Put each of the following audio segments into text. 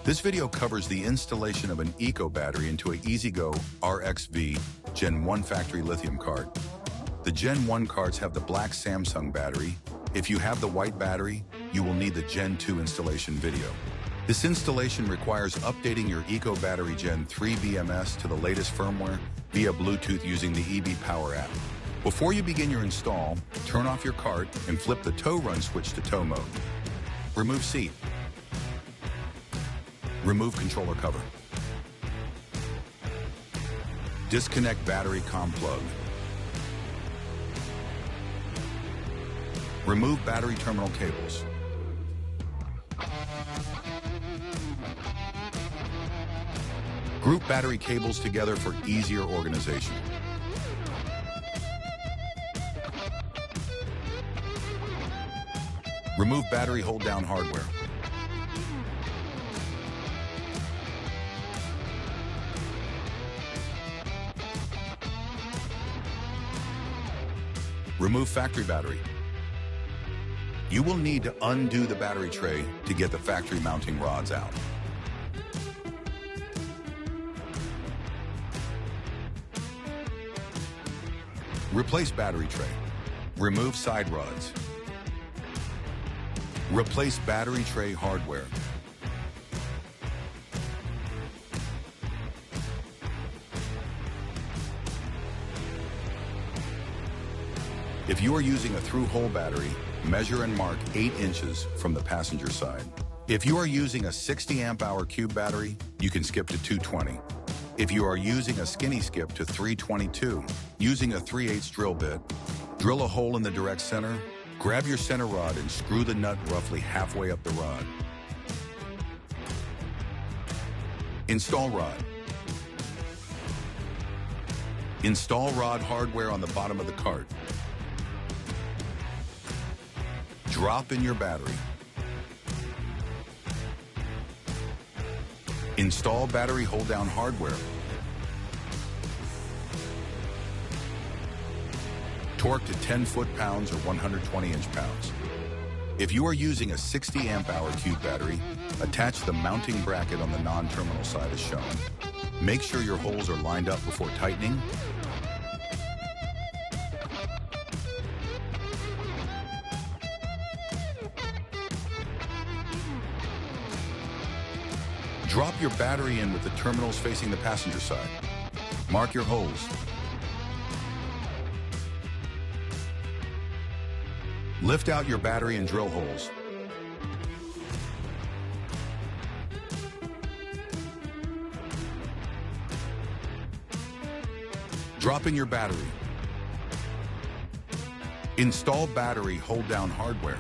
This video covers the installation of an Eco battery into a EZGO RXV Gen1 factory lithium cart. The Gen1 carts have the black Samsung battery. If you have the white battery, you will need the Gen2 installation video. This installation requires updating your Eco Battery GEN3 BMS to the latest firmware via Bluetooth using the EB Power app. Before you begin your install, turn off your cart and flip the tow run switch to tow mode. Remove seat. Remove controller cover. Disconnect battery COM plug. Remove battery terminal cables. Group battery cables together for easier organization. Remove battery hold-down hardware. Remove factory battery. You will need to undo the battery tray to get the factory mounting rods out. Replace battery tray. Remove side rods. Replace battery tray hardware. If you are using a through-hole battery, measure and mark 8 inches from the passenger side. If you are using a 60 amp-hour cube battery, you can skip to 220. If you are using a skinny skip to 322, using a 3/8 drill bit, drill a hole in the direct center, grab your center rod and screw the nut roughly halfway up the rod. Install rod. Install rod hardware on the bottom of the cart. Drop in your battery. Install battery hold-down hardware. Torque to 10 foot-pounds or 120 inch-pounds. If you are using a 60 amp-hour cube battery, attach the mounting bracket on the non-terminal side as shown. Make sure your holes are lined up before tightening. Drop your battery in with the terminals facing the passenger side. Mark your holes. Lift out your battery and drill holes. Drop in your battery. Install battery hold-down hardware.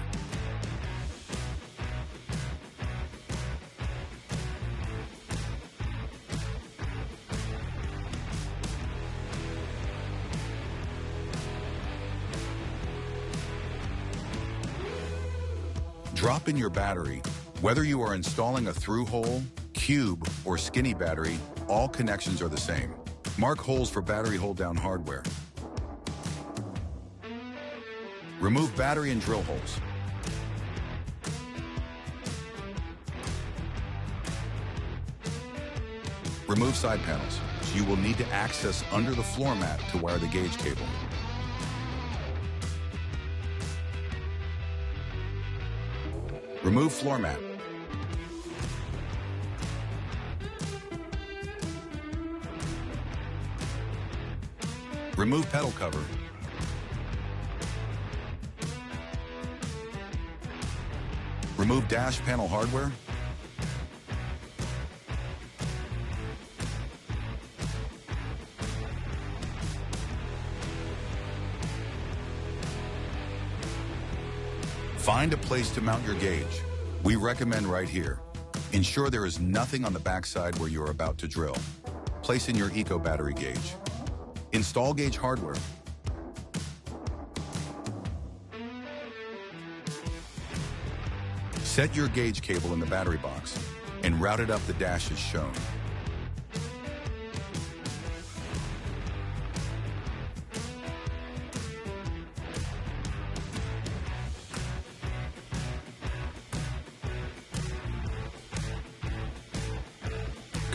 Drop in your battery. Whether you are installing a through-hole, cube, or skinny battery, all connections are the same. Mark holes for battery hold-down hardware. Remove battery and drill holes. Remove side panels. You will need to access under the floor mat to wire the gauge cable. Remove floor mat. Remove pedal cover. Remove dash panel hardware. Find a place to mount your gauge. We recommend right here. Ensure there is nothing on the backside where you are about to drill. Place in your Eco battery gauge. Install gauge hardware. Set your gauge cable in the battery box and route it up the dash as shown.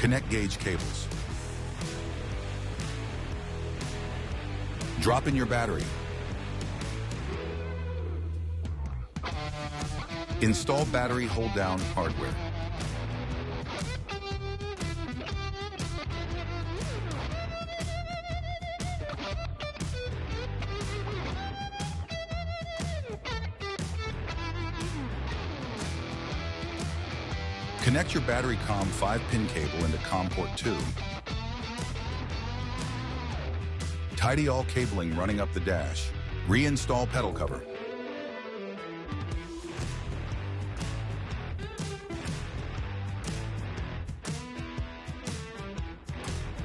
Connect gauge cables. Drop in your battery. Install battery hold-down hardware. Connect your battery COM 5-pin cable into COM port 2. Tidy all cabling running up the dash. Reinstall pedal cover.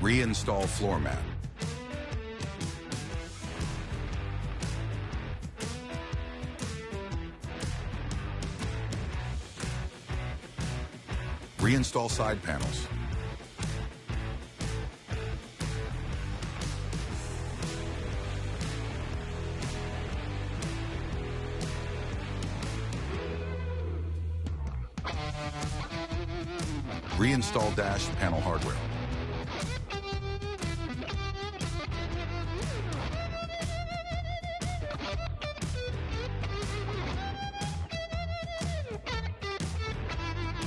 Reinstall floor mat. Reinstall side panels. Reinstall dash panel hardware.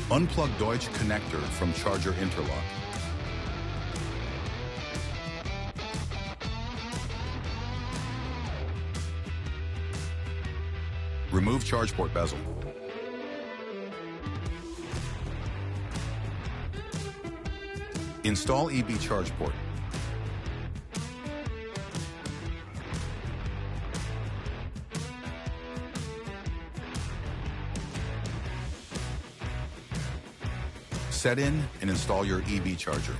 Unplug Deutsch connector from charger interlock. Remove charge port bezel. Install EB charge port. Set in and install your EV charger.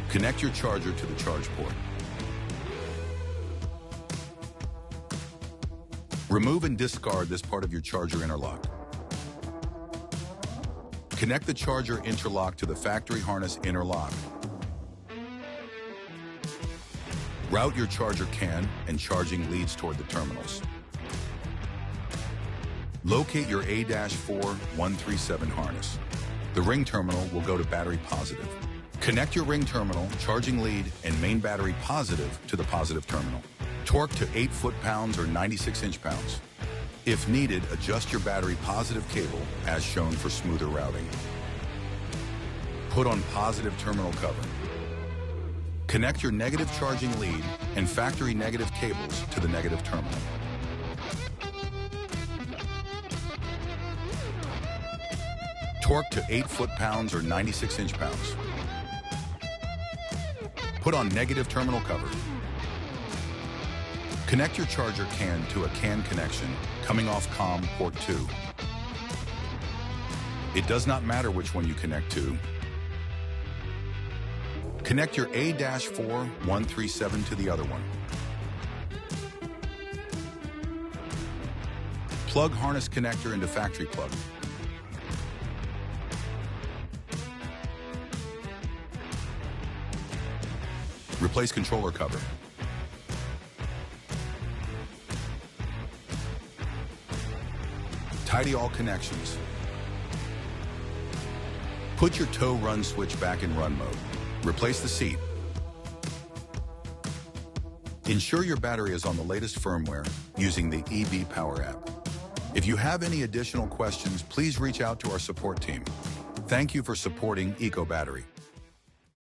Connect your charger to the charge port. Remove and discard this part of your charger interlock. Connect the charger interlock to the factory harness interlock. Route your charger can and charging leads toward the terminals. Locate your A-4137 harness. The ring terminal will go to battery positive. Connect your ring terminal, charging lead, and main battery positive to the positive terminal. Torque to 8 foot-pounds or 96 inch-pounds. If needed, adjust your battery positive cable as shown for smoother routing. Put on positive terminal cover. Connect your negative charging lead and factory negative cables to the negative terminal. Torque to 8 foot-pounds or 96 inch-pounds. Put on negative terminal cover. Connect your charger can to a CAN connection coming off COM port 2. It does not matter which one you connect to. Connect your A-4137 to the other one. Plug harness connector into factory plug. Replace controller cover. Tidy all connections. Put your tow run switch back in run mode. Replace the seat. Ensure your battery is on the latest firmware using the EB Power app. If you have any additional questions, please reach out to our support team. Thank you for supporting Eco Battery.